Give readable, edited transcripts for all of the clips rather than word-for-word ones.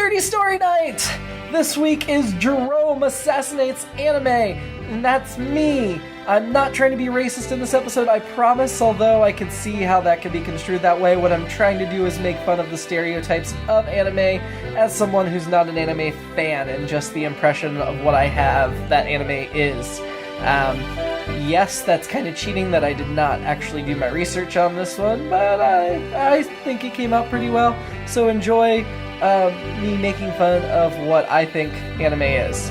Dirty Story Night! This week is Jerome Assassinates Anime, and that's me. I'm not trying to be racist in this episode, I promise, although I can see how that can be construed that way. What I'm trying to do is make fun of the stereotypes of anime as someone who's not an anime fan, and just the impression of what I have that anime is. Yes, that's kind of cheating that I did not actually do my research on this one, but I think it came out pretty well, so enjoy me making fun of what I think anime is.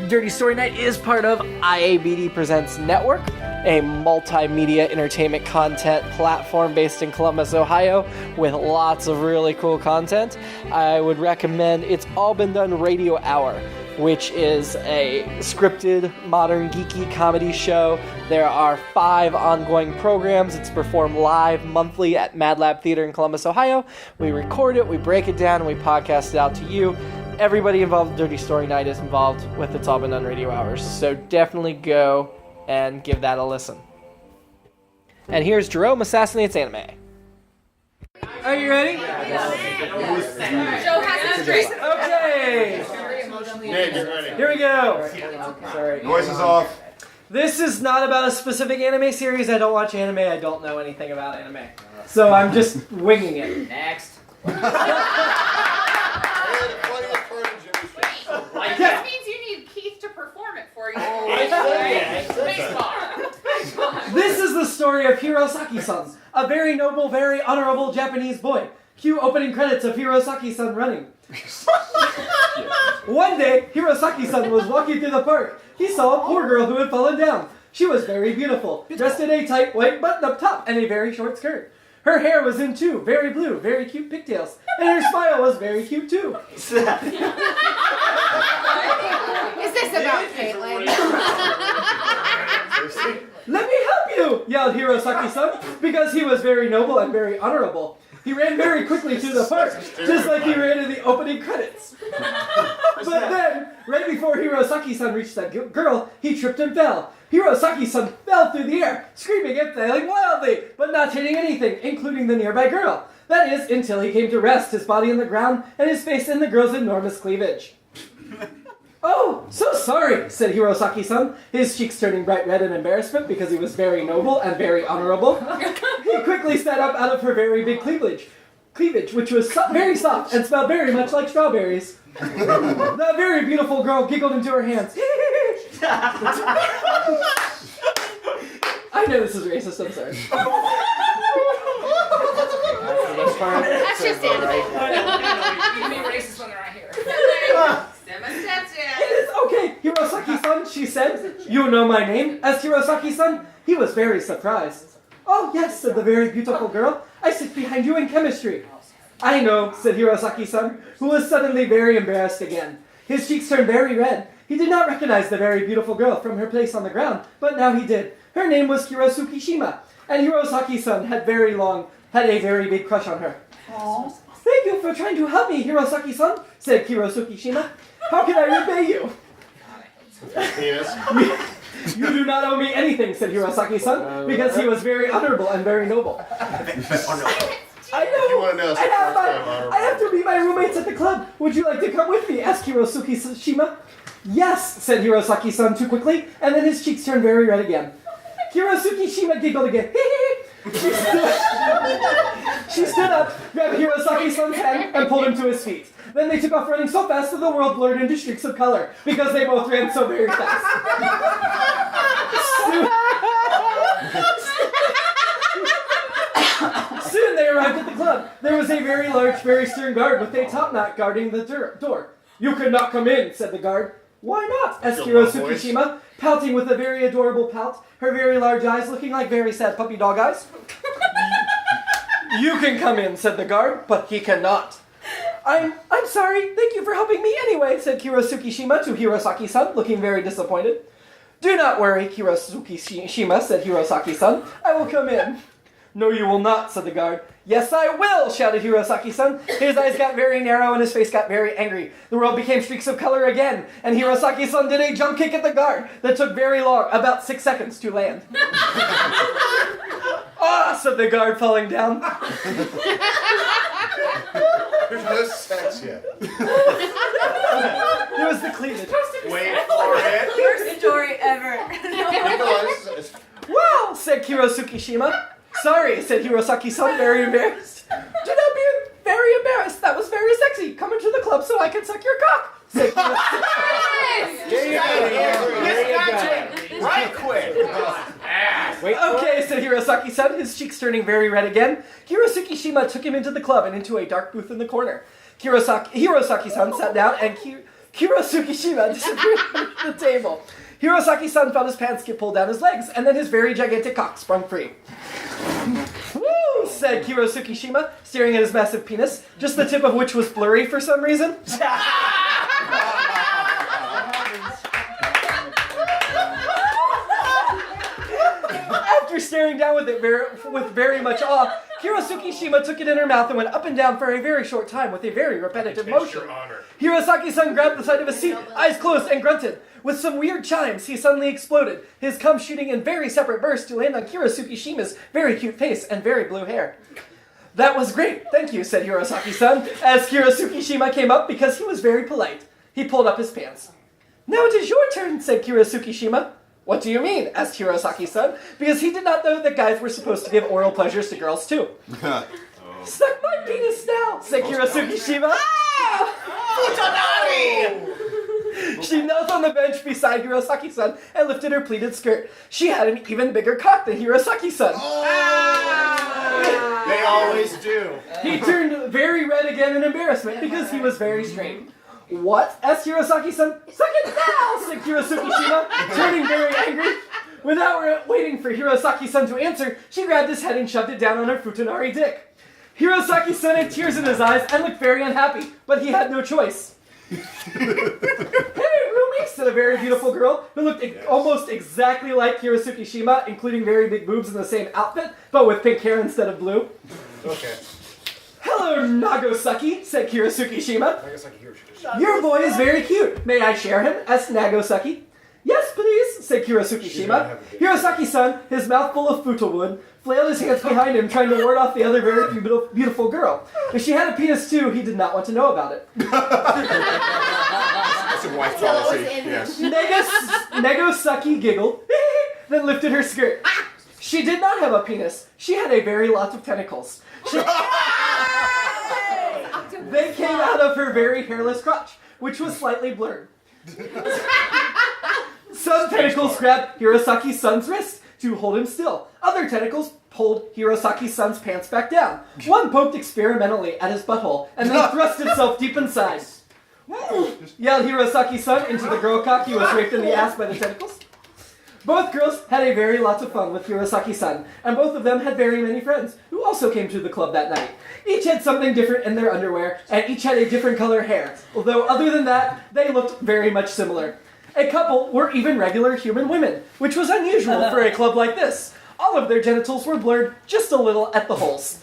Dirty Story Night is part of IABD Presents Network, a multimedia entertainment content platform based in Columbus, Ohio, with lots of really cool content. I would recommend It's All Been Done Radio Hour, which is a scripted, modern, geeky comedy show. There are 5 ongoing programs. It's performed live monthly at Mad Lab Theater in Columbus, Ohio. We record it, we break it down, and we podcast it out to you. Everybody involved in Dirty Story Night is involved with It's All Been Done Radio Hours, so definitely go and give that a listen. And here's Jerome Assassinates Anime. Are you ready? Joe has his drink. Okay! Nate, get ready. Here we go. Sorry. Voice is off. This is not about a specific anime series. I don't watch anime. I don't know anything about anime. So I'm just winging it. Next. Yeah. This means you need Keith to perform it for you. This is the story of Hirosaki-san, a very noble, very honorable Japanese boy. Cue opening credits of Hirosaki-san running. One day, Hirosaki-san was walking through the park. He saw a poor girl who had fallen down. She was very beautiful, dressed in a tight white button-up top and a very short skirt. Her hair was in 2 very blue, very cute pigtails, and her smile was very cute too. Is this about Caitlin? Let me help you, yelled Hirosaki-san, because he was very noble and very honorable. He ran very quickly through the park, just like he ran in the opening credits. But then, right before Hirosaki-san reached that girl, he tripped and fell. Hirosaki-san fell through the air, screaming and flailing wildly, but not hitting anything, including the nearby girl. That is, until he came to rest, his body on the ground and his face in the girl's enormous cleavage. "Oh, so sorry," said Hirosaki-san, his cheeks turning bright red in embarrassment because he was very noble and very honorable. He quickly sat up out of her very big cleavage, which was very soft and smelled very much like strawberries. The very beautiful girl giggled into her hands. I know this is racist, I'm sorry. That's just anime. You can be racist when they're not here. It is okay, Hirosaki-san, she said. "You know my name?" asked Hirosaki-san. He was very surprised. "Oh, yes," said the very beautiful girl. "I sit behind you in chemistry." "I know," said Hirosaki-san, who was suddenly very embarrassed again. His cheeks turned very red. He did not recognize the very beautiful girl from her place on the ground, but now he did. Her name was Kurosuke Shima, and Hirosaki-san had a very big crush on her. "Aww. Thank you for trying to help me, Hirosaki-san," said Kurosuke Shima. "How can I repay you?" Penis. "You do not owe me anything," said Hirosaki-san, because he was very honorable and very noble. "I know. You want to know I have to meet my roommates at the club. Would you like to come with me?" asked Kurosuke Shima. "Yes," said Hirosaki-san too quickly, and then his cheeks turned very red again. Kurosuke Shima giggled again. She stood up, grabbed Hirosaki-san's hand, and pulled him to his feet. Then they took off running so fast that the world blurred into streaks of color, because they both ran so very fast. Soon they arrived at the club. There was a very large, very stern guard with a top knot guarding the door. "You cannot come in," said the guard. "Why not?" asked Kurosuke Shima, pouting with a very adorable pout, her very large eyes looking like very sad puppy dog eyes. "You can come in," said the guard, "but he cannot." I'm sorry. Thank you for helping me anyway," said Kurosuke Shima to Hirosaki-san, looking very disappointed. "Do not worry, Kurosuke Shima," said Hirosaki-san. "I will come in." "No, you will not," said the guard. "Yes, I will," shouted Hirosaki-san. His eyes got very narrow and his face got very angry. The world became streaks of color again, and Hirosaki-san did a jump kick at the guard that took very long, about 6 seconds to land. "Ah," said the guard, falling down. There's no sex yet. It was the cleavage. Wait for it. Worst story ever. Nicholas, Wow, said Kirosukishima. Sorry, said Hirosaki-san, very embarrassed. Do not be very embarrassed. That was very sexy. Come into the club so I can suck your cock, said Hirosaki. right quick. Okay, said Hirosaki-san, his cheeks turning very red again. Hirosukishima took him into the club and into a dark booth in the corner. Hirosaki-san sat down and Kirosukishima disappeared under the table. Hirosaki-san felt his pants get pulled down his legs, and then his very gigantic cock sprung free. Woo, said Kirosukishima, staring at his massive penis, just the tip of which was blurry for some reason. After staring down with it with very much awe, Hirosukishima took it in her mouth and went up and down for a very short time with a very repetitive motion. Hirosaki-san grabbed the side of his seat, eyes closed, and grunted. With some weird chimes, he suddenly exploded, his cum shooting in very separate bursts to land on Hirosukishima's very cute face and very blue hair. That was great, thank you, said Hirosaki-san, as Hirosukishima came up because he was very polite. He pulled up his pants. Now it is your turn, said Hirosukishima. What do you mean? Asked Hirosaki-san, because he did not know that guys were supposed to give oral pleasures to girls too. Suck my penis now, said Hirosukishima. She knelt on the bench beside Hirosaki-san and lifted her pleated skirt. She had an even bigger cock than Hirosaki-san. They always do. He turned very red again in embarrassment because he was very straight. What? Asked Hirosaki-san. Suck it now, said Hirosukishima, turning very angry. Without waiting for Hirosaki-san to answer, she grabbed his head and shoved it down on her futanari dick. Hirosaki-san had tears in his eyes and looked very unhappy, but he had no choice. Hey, Rumi, said a very beautiful girl who looked almost exactly like Hirosukishima, including very big boobs in the same outfit, but with pink hair instead of blue. Okay. Hello, Nagosaki, said Hirosukishima. Your boy is very cute. May I share him? Asked Nagosaki. Yes, please, said Hirosukishima. Hirosaki-san, his mouth full of futowood, flailed his hands behind him, trying to ward off the other very beautiful girl. If she had a penis too, he did not want to know about it. That's a wife policy. Yes. Nagosaki giggled, then lifted her skirt. She did not have a penis. She had a very lot of tentacles. They came out of her very hairless crotch, which was slightly blurred. Some tentacles grabbed Hirosaki-san's wrist to hold him still. Other tentacles pulled Hirosaki-san's pants back down. One poked experimentally at his butthole and then thrust itself deep inside. Yelled Hirosaki-san into the girl cock he was raped in the ass by the tentacles. Both girls had a very lot of fun with Hirosaki-san, and both of them had very many friends who also came to the club that night. Each had something different in their underwear, and each had a different color hair, although other than that, they looked very much similar. A couple were even regular human women, which was unusual for a club like this. All of their genitals were blurred just a little at the holes.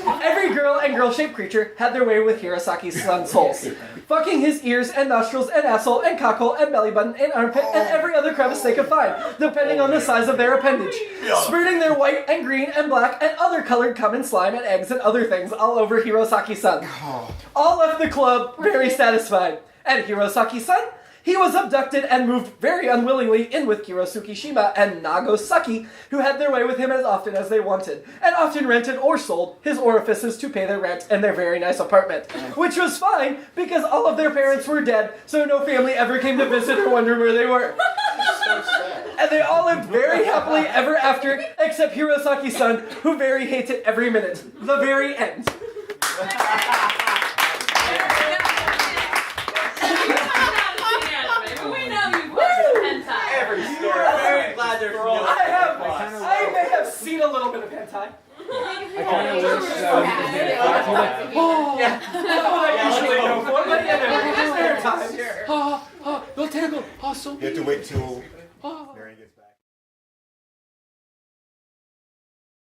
Every girl and girl-shaped creature had their way with Hirosaki-san's holes, fucking his ears and nostrils and asshole and cockhole and belly button and armpit and every other crevice they could find, depending on the size of their appendage, spurting their white and green and black and other colored cum and slime and eggs and other things all over Hirosaki-san. All left the club very satisfied. And Hirosaki-san? He was abducted and moved very unwillingly in with Hirosukishima and Nagosaki, who had their way with him as often as they wanted, and often rented or sold his orifices to pay their rent in their very nice apartment. Which was fine, because all of their parents were dead, so no family ever came to visit or wonder where they were. So sad. And they all lived very happily ever after, except Hirosaki-san, who very hated every minute. The very end. Very glad there's no. I may have seen a little bit of hentai. I kind of wish I usually go for, but you know, there are times. little tentacle. Awesome. You have to wait till Mary gets